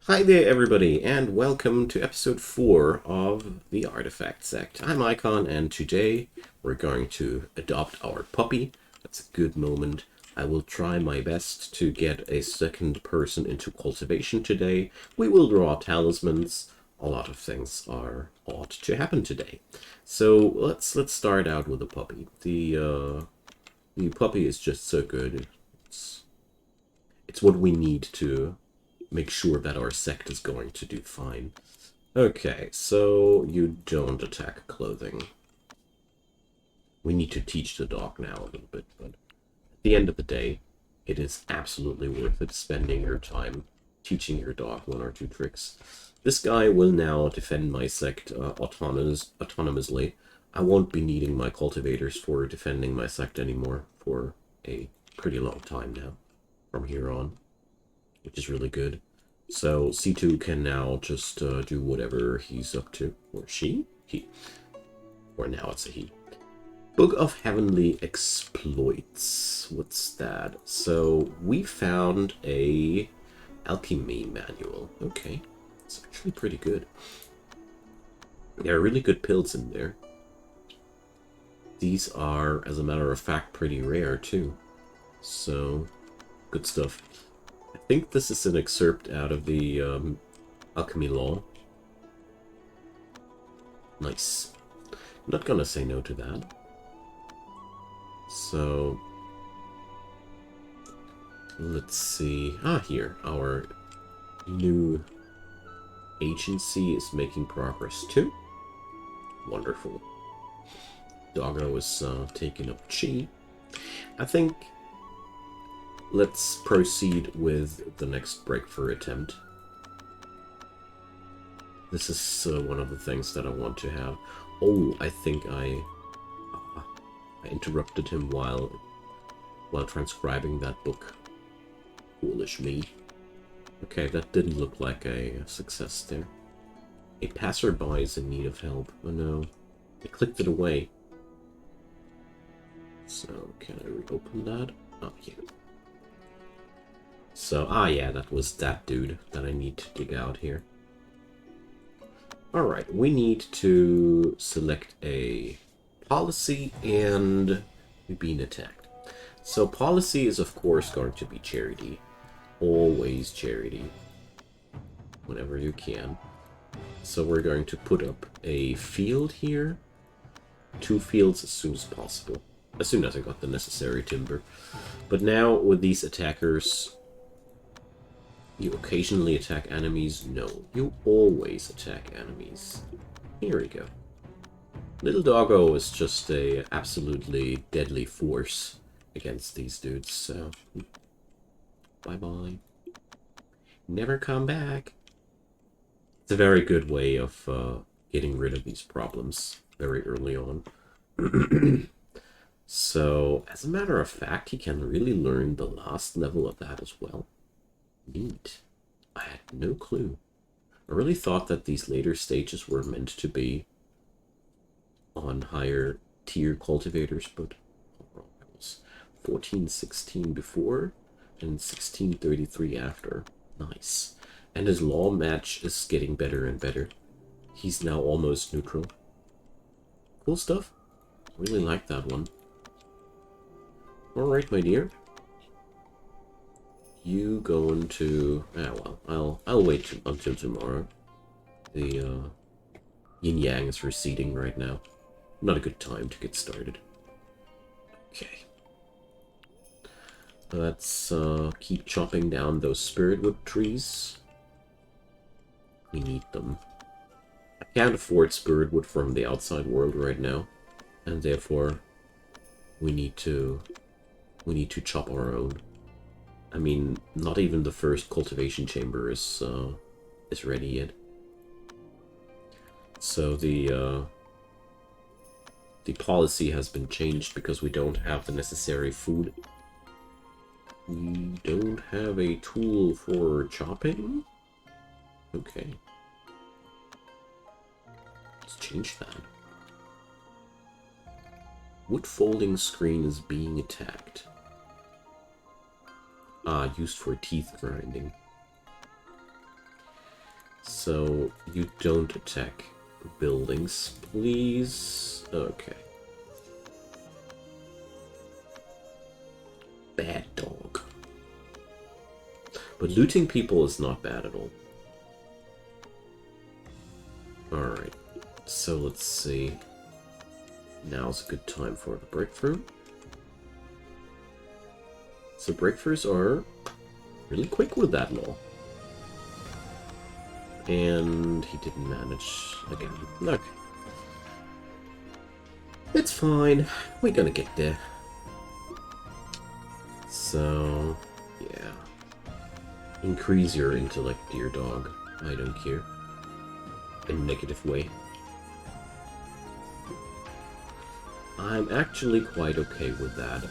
Hi there, everybody, and welcome to episode 4 of the Artifact Sect. I'm Icon, and today we're going to adopt our puppy. That's a good moment. I will try my best to get a second person into cultivation today. We will draw talismans. A lot of things ought to happen today. So let's start out with the puppy. The puppy is just so good. It's what we need to make sure that our sect is going to do fine. Okay, so you don't attack clothing. We need to teach the dog now a little bit, but at the end of the day, it is absolutely worth it spending your time teaching your dog one or two tricks. This guy will now defend my sect autonomously. I won't be needing my cultivators for defending my sect anymore for a pretty long time now, from here on, which is really good. So C2 can now just do whatever he's up to. Or she? He. Or now it's a he. Book of Heavenly Exploits. What's that? So we found a alchemy manual. Okay. It's actually pretty good. There are really good pills in there. These are, as a matter of fact, pretty rare too. So, good stuff. I think this is an excerpt out of the alchemy law. Nice. I'm not gonna say no to that. So, let's see. Here. Our new agency is making progress too. Wonderful. Doggo is taking up chi. I think let's proceed with the next breakthrough attempt. This is one of the things that I want to have. Oh, I think I interrupted him while transcribing that book. Foolish me. Okay, that didn't look like a success there. A passerby is in need of help. Oh no. I clicked it away. So, can I reopen that? Oh, yeah. So, yeah, that was that dude that I need to dig out here. Alright, we need to select a policy, and we're being attacked. So policy is, of course, going to be charity. Always charity. Whenever you can. So we're going to put up a field here. 2 fields as soon as possible. As soon as I got the necessary timber. But now, with these attackers, you occasionally attack enemies? No, you always attack enemies. Here we go. Little Doggo is just a absolutely deadly force against these dudes, so bye-bye. Never come back. It's a very good way of getting rid of these problems very early on. So, as a matter of fact, he can really learn the last level of that as well. Neat. I had no clue. I really thought that these later stages were meant to be on higher tier cultivators, but it was 1416 before and 1633 after. Nice. And his law match is getting better and better. He's now almost neutral. Cool stuff. Really like that one. Alright, my dear. You going to... well, I'll wait until tomorrow. The yin-yang is receding right now. Not a good time to get started. Okay. Let's keep chopping down those spiritwood trees. We need them. I can't afford spiritwood from the outside world right now, and therefore we need to chop our own. I mean, not even the first cultivation chamber is ready yet. So the policy has been changed because we don't have the necessary food. We don't have a tool for chopping? Okay. Let's change that. Wood folding screen is being attacked. Used for teeth grinding. So you don't attack buildings, please. Okay. Bad dog. But looting people is not bad at all. Alright. So let's see. Now's a good time for the breakthrough. So breakthroughs are really quick with that law. And he didn't manage again. Okay. It's fine. We're gonna get there. So, yeah. Increase your intellect, dear dog. I don't care. In a negative way. I'm actually quite okay with that.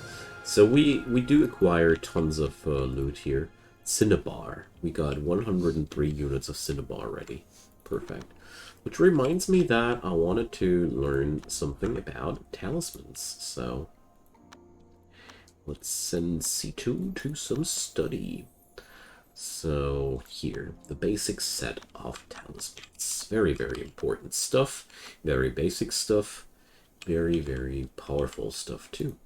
So we do acquire tons of loot here. Cinnabar. We got 103 units of Cinnabar already. Perfect. Which reminds me that I wanted to learn something about talismans. So let's send C2 to some study. So here, the basic set of talismans. Very, very important stuff. Very basic stuff. Very, very powerful stuff too.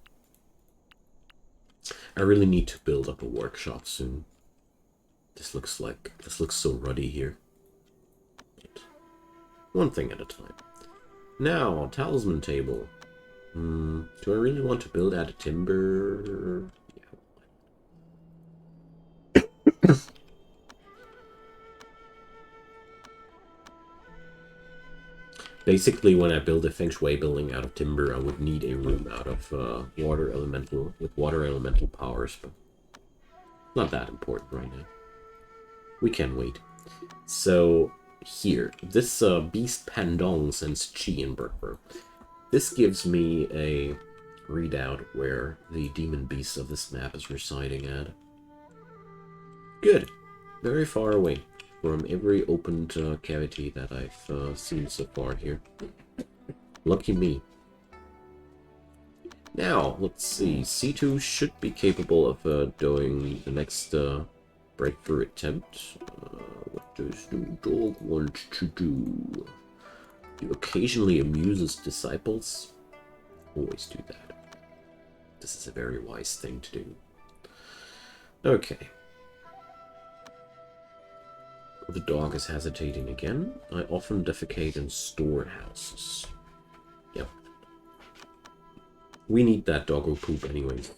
I really need to build up a workshop soon. This looks so ruddy here. But one thing at a time. Now, talisman table. Do I really want to build out a timber? Yeah. Basically, when I build a feng shui building out of timber, I would need a room out of water elemental powers, but not that important right now. We can wait. So here, this beast Pandong sends Chi in Berber. This gives me a readout where the demon beast of this map is residing at. Good. Very far away from every opened cavity that I've seen so far here. Lucky me. Now, let's see. C2 should be capable of doing the next breakthrough attempt. What does the dog want to do? He occasionally amuses disciples. Always do that. This is a very wise thing to do. Okay. The dog is hesitating again. I often defecate in storehouses. Yep. We need that doggo poop anyways.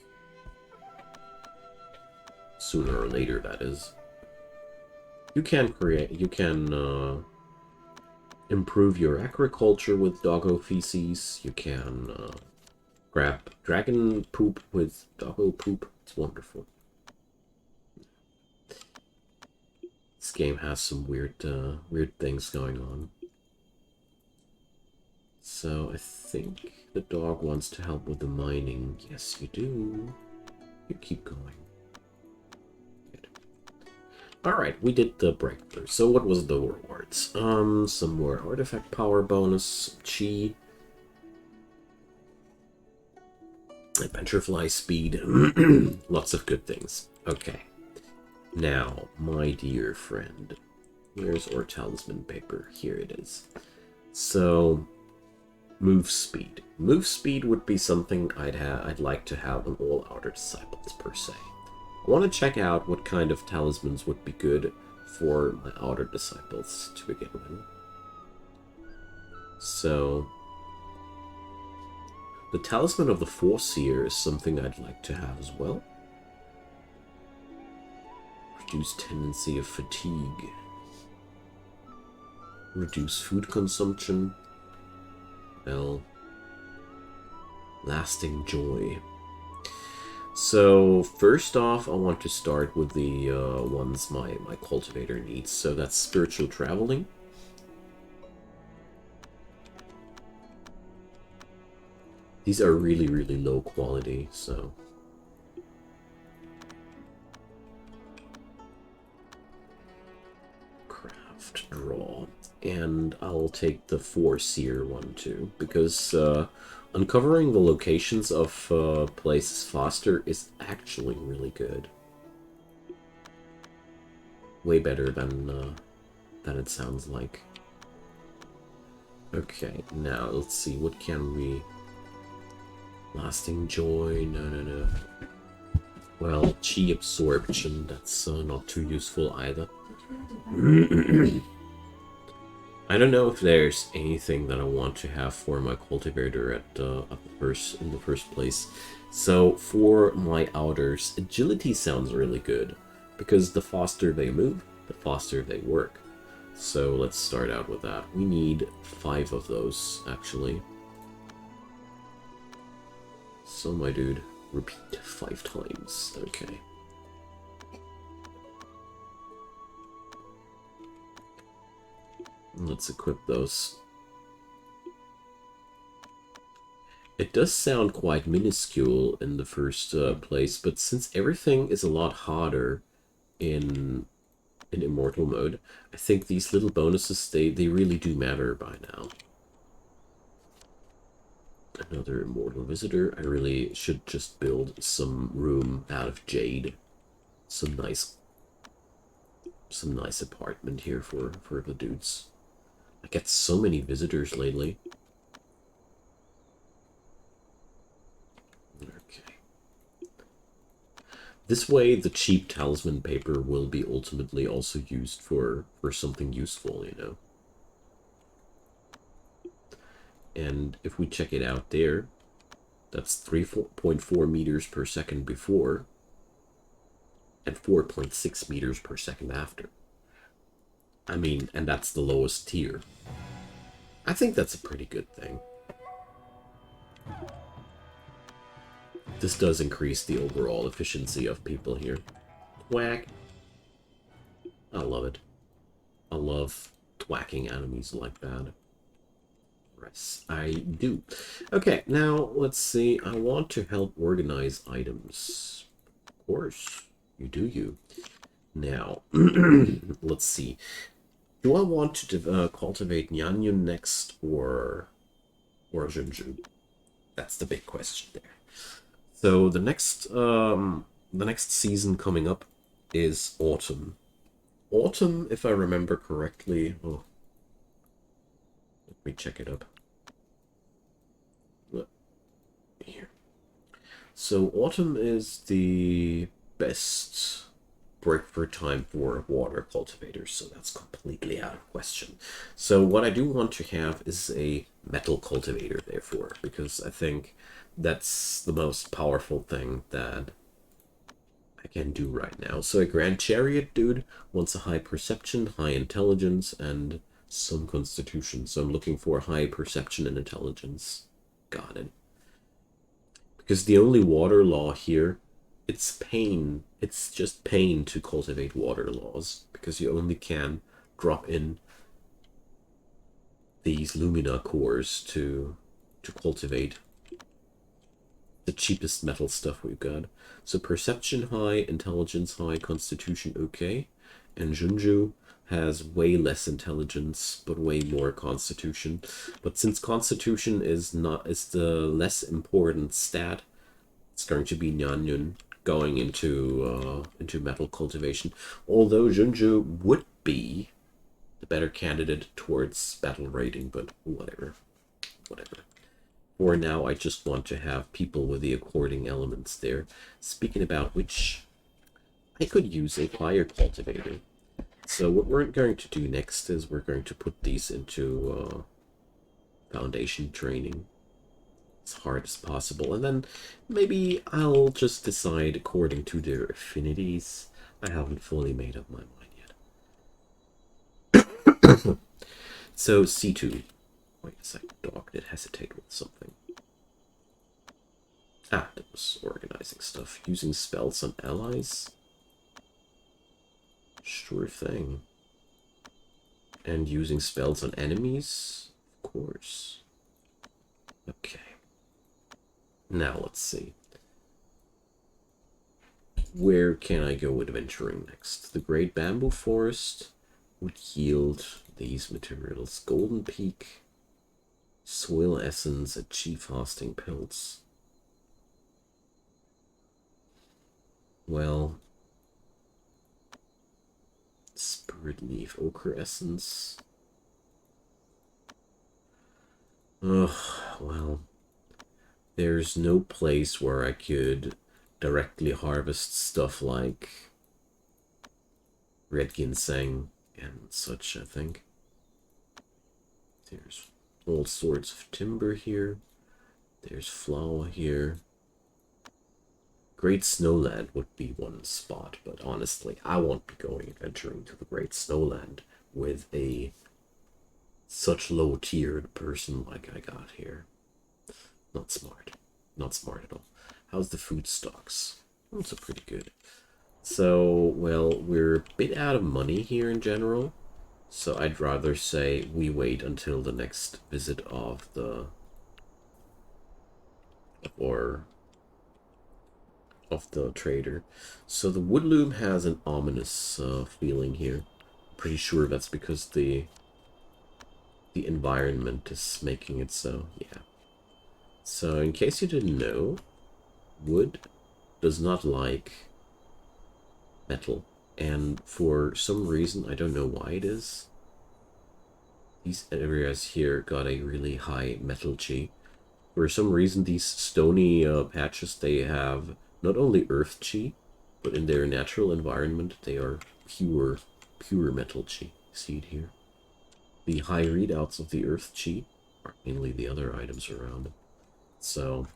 Sooner or later, that is. You can improve your agriculture with doggo feces. You can grab dragon poop with doggo poop. It's wonderful. This game has some weird things going on. So I think the dog wants to help with the mining. Yes, you do. You keep going. Good. Alright, we did the breakthrough. So what was the rewards? Some more artifact power bonus, chi, adventure fly speed, lots of good things. Okay. Now, my dear friend, where's our talisman paper? Here it is. So, move speed. Move speed would be something I'd like to have on all outer disciples per se. I want to check out what kind of talismans would be good for my outer disciples to begin with. So, the talisman of the Foreseer is something I'd like to have as well. Reduce tendency of fatigue. Reduce food consumption. Well, lasting joy. So first off, I want to start with the ones my cultivator needs. So that's spiritual traveling. These are really, really low quality, so draw, and I'll take the Foreseer one too, because uncovering the locations of places faster is actually really good. Way better than than it sounds like. Okay, now let's see, what can we... Lasting joy, no. Well, chi absorption, that's not too useful either. I don't know if there's anything that I want to have for my cultivator in the first place. So for my outers, agility sounds really good, because the faster they move, the faster they work. So let's start out with that. We need 5 of those, actually. So my dude, repeat 5 times. Okay. Let's equip those. It does sound quite minuscule in the first place, but since everything is a lot harder in Immortal mode, I think these little bonuses, they really do matter by now. Another Immortal Visitor. I really should just build some room out of jade. Some nice apartment here for the dudes. I get so many visitors lately. Okay. This way, the cheap Talisman paper will be ultimately also used for something useful, you know. And if we check it out there, that's 3.4 meters per second before, and 4.6 meters per second after. I mean, and that's the lowest tier. I think that's a pretty good thing. This does increase the overall efficiency of people here. Whack. I love it. I love thwacking enemies like that. Yes, I do. Okay, now let's see. I want to help organize items. Of course, you do you. Now, let's see. Do I want to cultivate Nyannyun next or Junju? That's the big question there. So the next season coming up is autumn. Autumn, if I remember correctly. Oh, let me check it up. Here. So autumn is the best breakthrough time for water cultivators, so that's completely out of question. So what I do want to have is a metal cultivator, therefore, because I think that's the most powerful thing that I can do right now. So a Grand Chariot dude wants a high perception, high intelligence, and some constitution. So I'm looking for high perception and intelligence. Got it. Because the only water law here, it's pain. It's just pain to cultivate water laws, because you only can drop in these Lumina cores to cultivate the cheapest metal stuff we've got. So perception high, intelligence high, constitution okay. And Junju has way less intelligence, but way more constitution. But since constitution is the less important stat, it's going to be Nyannyun going into metal cultivation. Although Junju would be the better candidate towards battle raiding, but whatever. For now, I just want to have people with the according elements there. Speaking about which, I could use a fire cultivator. So what we're going to do next is we're going to put these into foundation training as hard as possible. And then maybe I'll just decide according to their affinities. I haven't fully made up my mind yet. So C2. Wait a second, dog did hesitate with something. Ah, that was organizing stuff. Using spells on allies? Sure thing. And using spells on enemies? Of course. Okay. Now let's see. Where can I go adventuring next? The Great Bamboo Forest would yield these materials. Golden Peak, Soil Essence, Achieve Fasting Pills. Well, Spirit leaf, ochre essence. Ugh, well, there's no place where I could directly harvest stuff like red ginseng and such, I think. There's all sorts of timber here. There's flour here. Great Snowland would be one spot, but honestly, I won't be going adventuring to the Great Snowland with a such low-tiered person like I got here. Not smart. Not smart at all. How's the food stocks? Also pretty good. So, well, we're a bit out of money here in general. So I'd rather say we wait until the next visit of the... of the trader. So the woodloom has an ominous feeling here. Pretty sure that's because the environment is making it so. Yeah. So in case you didn't know, wood does not like metal, and for some reason, I don't know why it is, these areas here got a really high metal chi. For some reason, these stony patches, they have not only earth chi, but in their natural environment, they are pure metal chi. See it here? The high readouts of the earth chi are mainly the other items around. So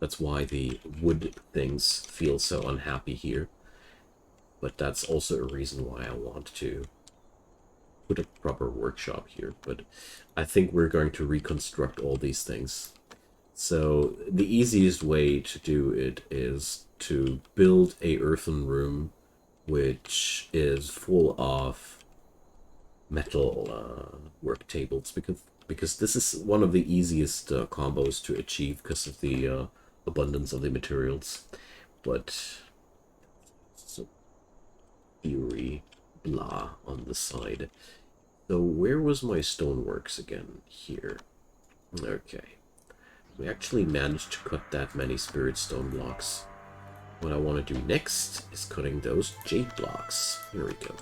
that's why the wood things feel so unhappy here. But that's also a reason why I want to put a proper workshop here. But I think we're going to reconstruct all these things. So the easiest way to do it is to build a earthen room which is full of metal work tables, because this is one of the easiest combos to achieve because of the abundance of the materials. But so theory blah on the side. So where was my stoneworks again? Here. Okay. We actually managed to cut that many spirit stone blocks. What I want to do next is cutting those jade blocks. Here we go.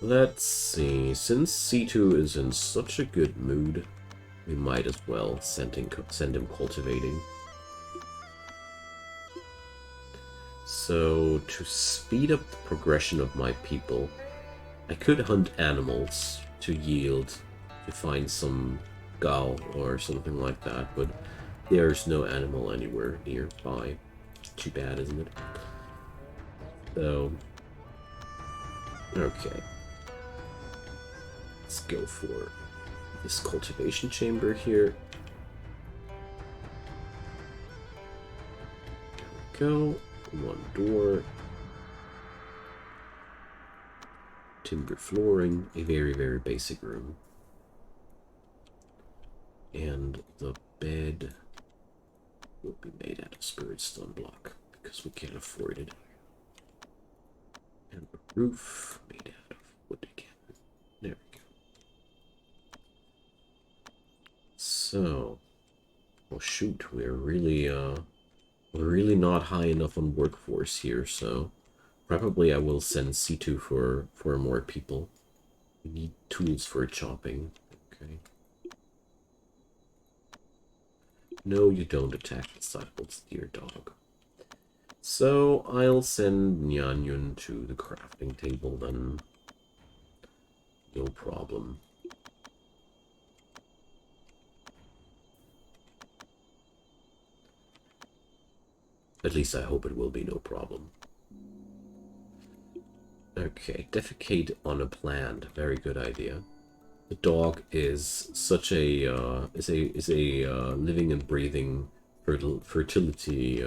Let's see. Since C2 is in such a good mood, we might as well send him cultivating. So, to speed up the progression of my people, I could hunt animals to find some gal or something like that, but there's no animal anywhere nearby. Too bad, isn't it? So, okay. Let's go for this cultivation chamber here. There we go. One door. Timber flooring. A very, very basic room. And the bed will be made out of spirit stone block because we can't afford it. And the roof made out of wood again. There we go. So, oh shoot, we're really not high enough on workforce here, so probably I will send C2 for more people. We need tools for chopping. Okay. No, you don't attack disciples, dear dog. So I'll send Nyanyun to the crafting table then. No problem. At least I hope it will be no problem. Okay, defecate on a plant. Very good idea. The dog is such a living and breathing fertility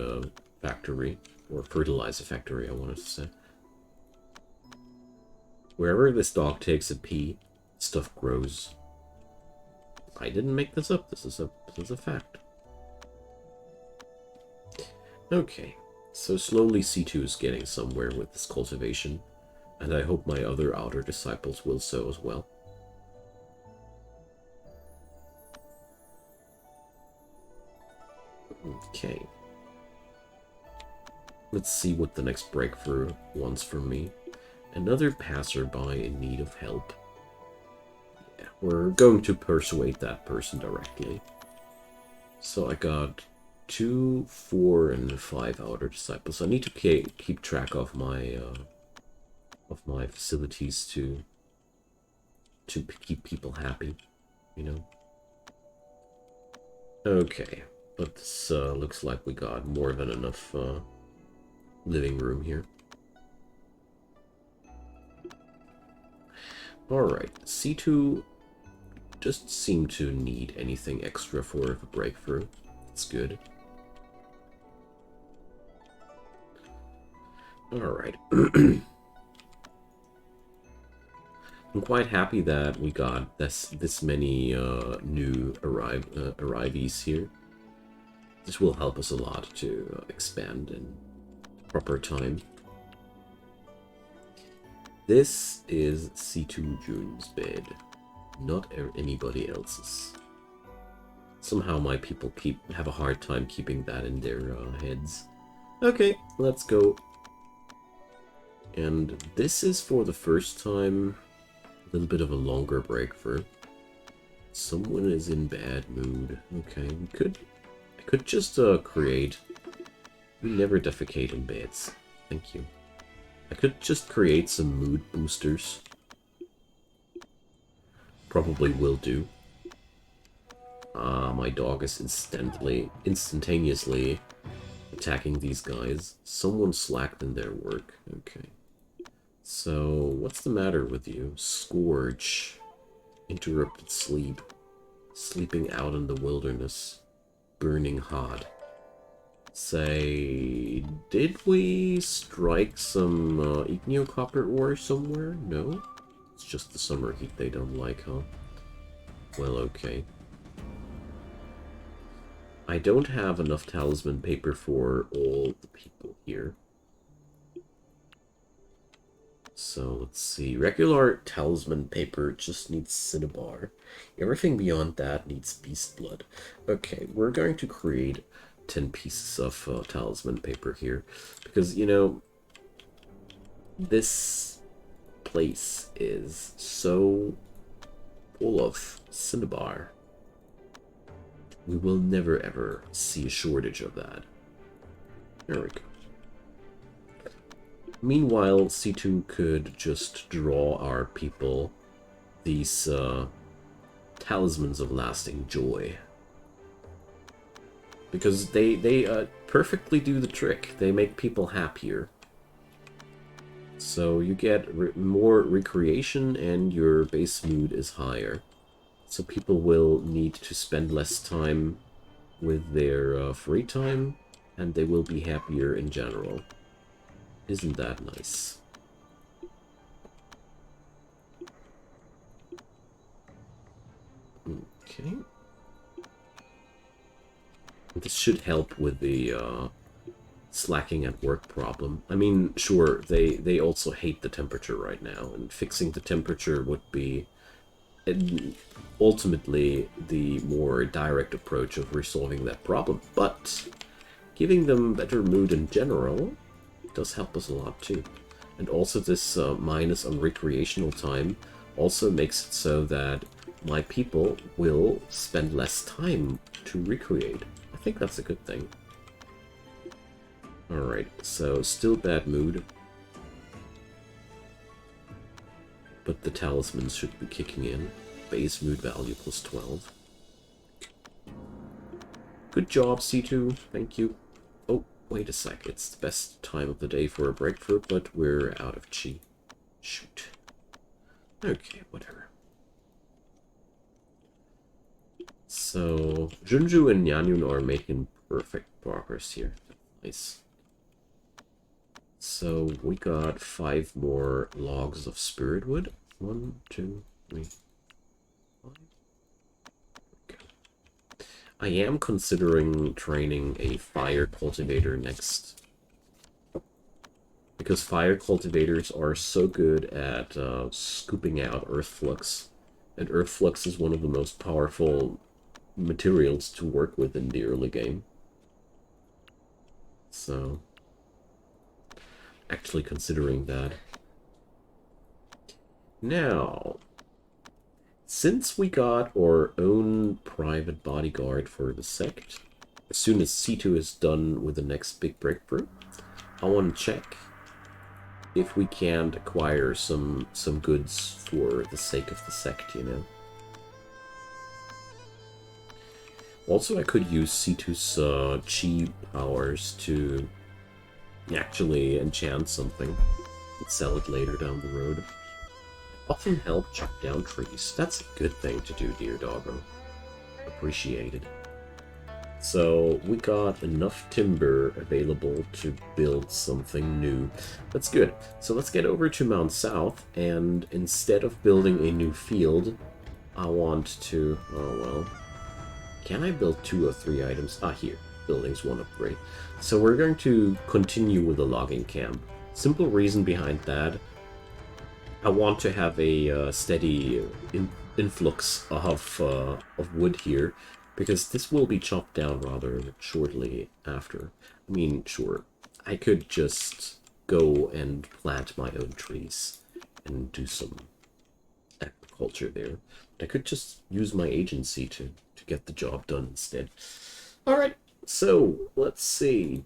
factory, or fertilizer factory, I wanted to say. Wherever this dog takes a pee, stuff grows. I didn't make this up. This is a fact. Okay, so slowly C2 is getting somewhere with this cultivation, and I hope my other outer disciples will so as well. Okay. Let's see what the next breakthrough wants from me. Another passerby in need of help. Yeah, we're going to persuade that person directly. So I got 2, 4, and 5 outer disciples. I need to keep track of my facilities to keep people happy, you know. Okay, but this looks like we got more than enough living room here. Alright, C2 doesn't seem to need anything extra for the breakthrough. It's good. Alright. I'm quite happy that we got this many new arrivees here. This will help us a lot to expand in proper time. This is C2 June's bed, not anybody else's. Somehow my people have a hard time keeping that in their heads. Okay, let's go. And this is for the first time a little bit of a longer breakthrough. Someone is in bad mood. Okay, I could just create. We never defecate in beds. Thank you. I could just create some mood boosters. Probably will do. My dog is instantaneously attacking these guys. Someone slacked in their work. Okay. So, what's the matter with you? Scourge. Interrupted sleep. Sleeping out in the wilderness. Burning hot. Say, did we strike some igneo-copper ore somewhere? No? It's just the summer heat they don't like, huh? Well, okay. I don't have enough talisman paper for all the people here. So, let's see. Regular talisman paper just needs cinnabar. Everything beyond that needs beast blood. Okay, we're going to create 10 pieces of talisman paper here. Because, you know, this place is so full of cinnabar. We will never ever see a shortage of that. There we go. Meanwhile, C2 could just draw our people these talismans of lasting joy. Because they perfectly do the trick. They make people happier. So you get more recreation and your base mood is higher. So people will need to spend less time with their free time, and they will be happier in general. Isn't that nice? Okay. This should help with the slacking at work problem. I mean, sure, they also hate the temperature right now, and fixing the temperature would be ultimately the more direct approach of resolving that problem, but giving them better mood in general does help us a lot too. And also this minus on recreational time also makes it so that my people will spend less time to recreate. I think that's a good thing. Alright, so still bad mood. But the talismans should be kicking in. Base mood value plus 12. Good job, C2. Thank you. Oh, wait a sec. It's the best time of the day for a breakthrough, but we're out of chi. Shoot. Okay, whatever. So, Junju and Nyanyun are making perfect progress here. Nice. So, we got 5 more logs of spirit wood. 1, 2, 3, 5. Okay. I am considering training a fire cultivator next. Because fire cultivators are so good at scooping out earth flux. And earth flux is one of the most powerful materials to work with in the early game. So actually considering that. Now, since we got our own private bodyguard for the sect, as soon as C2 is done with the next big breakthrough, I want to check if we can't acquire some goods for the sake of the sect, you know. Also, I could use C2's chi powers to actually enchant something and sell it later down the road. Often help chop down trees. That's a good thing to do, dear doggo. Appreciated. So we got enough timber available to build something new. That's good. So let's get over to Mount South, and instead of building a new field, I want to... oh well. Can I build 2 or 3 items? Ah, here. Buildings 1 of 3. So we're going to continue with the logging camp. Simple reason behind that. I want to have a steady influx of wood here, because this will be chopped down rather shortly after. I mean, sure, I could just go and plant my own trees and do some agriculture there. But I could just use my agency to get the job done instead. Alright, so let's see.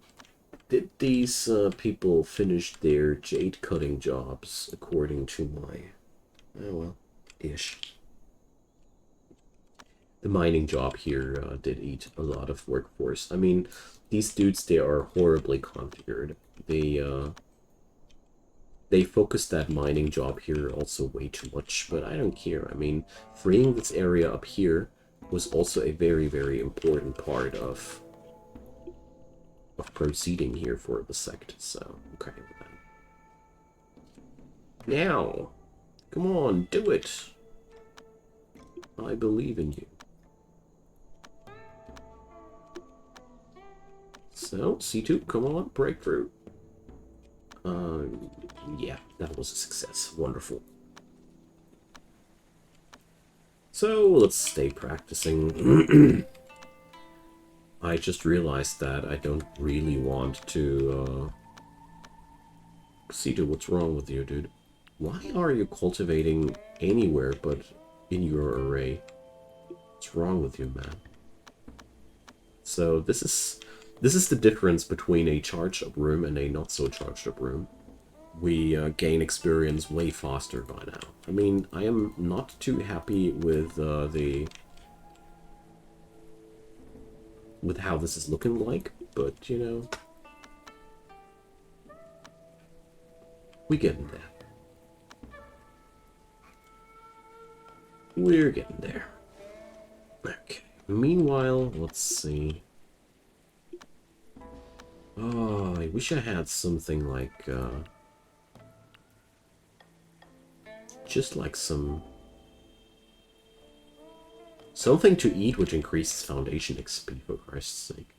Did these people finish their jade cutting jobs according to my... oh well, ish. The mining job here did eat a lot of workforce. I mean, these dudes, they are horribly configured. They focused that mining job here also way too much, but I don't care. I mean, freeing this area up here was also a very, very important part of proceeding here for the sect, so okay then. Now, come on, do it. I believe in you. So, C2, come on, breakthrough. Yeah, that was a success. Wonderful. So, let's stay practicing. I just realized that I don't really want to, C2, what's wrong with you, dude? Why are you cultivating anywhere but in your array? What's wrong with you, man? So this is the difference between a charged up room and a not so charged up room. We gain experience way faster by now. I mean, I am not too happy with with how this is looking like, but you know, we getting there. We're getting there. Okay. Meanwhile, let's see. Oh, I wish I had something like, just like something to eat which increases foundation XP, for Christ's sake.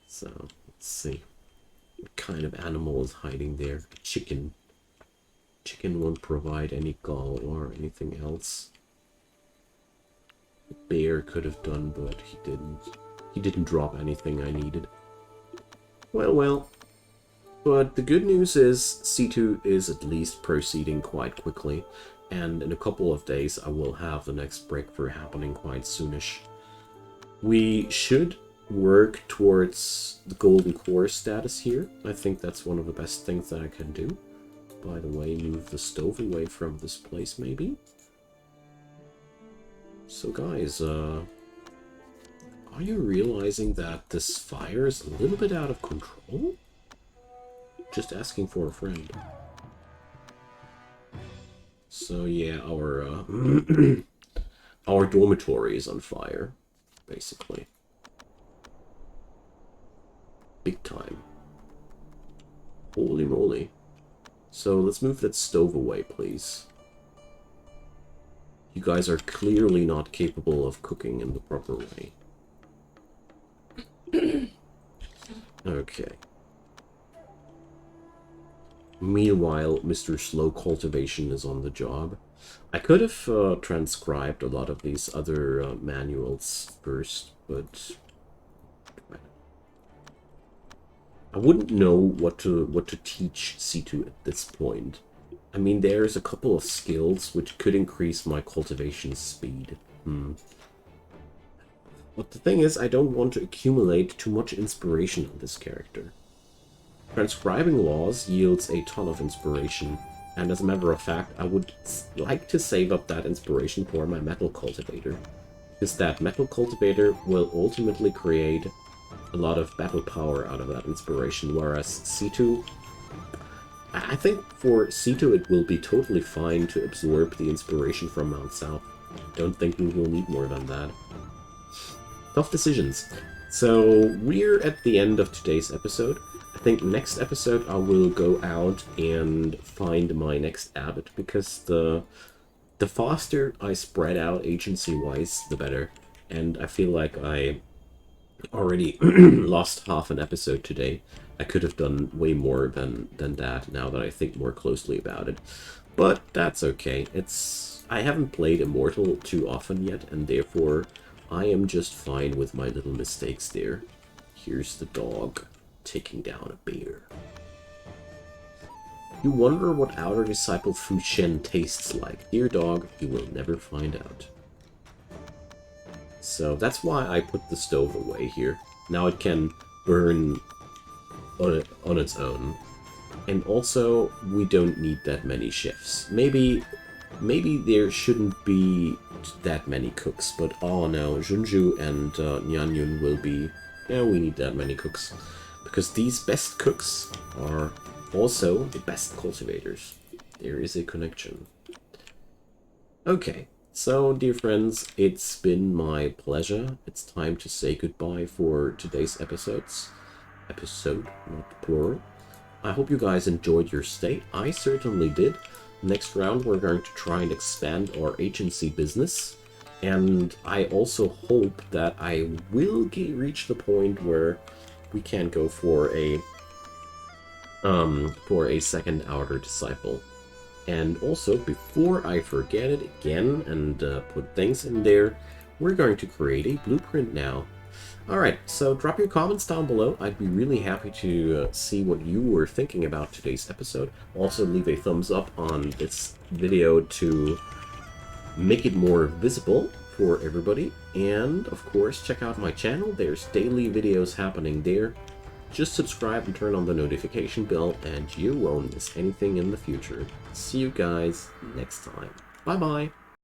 So, let's see. What kind of animal is hiding there? Chicken. Chicken won't provide any gall or anything else. The bear could have done, but he didn't. He didn't drop anything I needed. Well, well. But the good news is C2 is at least proceeding quite quickly, and in a couple of days I will have the next breakthrough happening quite soonish. We should work towards the golden core status here. I think that's one of the best things that I can do. By the way, move the stove away from this place, maybe? So guys, are you realizing that this fire is a little bit out of control? Just asking for a friend. So yeah, our our dormitory is on fire, basically. Big time. Holy moly. So let's move that stove away, please. You guys are clearly not capable of cooking in the proper way. Okay. Meanwhile, Mr. Slow Cultivation is on the job. I could have transcribed a lot of these other manuals first, but I wouldn't know what to teach C2 at this point. I mean, there's a couple of skills which could increase my cultivation speed. But the thing is, I don't want to accumulate too much inspiration on this character. Transcribing laws yields a ton of inspiration, and as a matter of fact, I would like to save up that inspiration for my metal cultivator, because that metal cultivator will ultimately create a lot of battle power out of that inspiration, whereas C2, I think for C2 it will be totally fine to absorb the inspiration from Mount South. Don't think we will need more than that. Tough decisions. So we're at the end of today's episode. I think next episode I will go out and find my next abbot, because the faster I spread out agency-wise, the better. And I feel like I already lost half an episode today. I could have done way more than that now that I think more closely about it. But that's okay. I haven't played Immortal too often yet, and therefore I am just fine with my little mistakes there. Here's the dog taking down a bear. You wonder what Outer Disciple Fu Shen tastes like. Dear dog, you will never find out. So that's why I put the stove away here. Now it can burn on its own. And also, we don't need that many chefs. Maybe there shouldn't be that many cooks, but oh no, Junju and Nyanyun will be... Yeah, we need that many cooks. Because these best cooks are also the best cultivators. There is a connection. Okay, so dear friends, it's been my pleasure. It's time to say goodbye for today's episodes. Episode, not plural. I hope you guys enjoyed your stay. I certainly did. Next round, we're going to try and expand our agency business. And I also hope that I will reach the point where we can go for a second Outer Disciple. And also, before I forget it again and put things in there, we're going to create a blueprint now. Alright, so drop your comments down below. I'd be really happy to see what you were thinking about today's episode. Also, leave a thumbs up on this video to make it more visible for everybody. And, of course, check out my channel. There's daily videos happening there. Just subscribe and turn on the notification bell, and you won't miss anything in the future. See you guys next time. Bye-bye!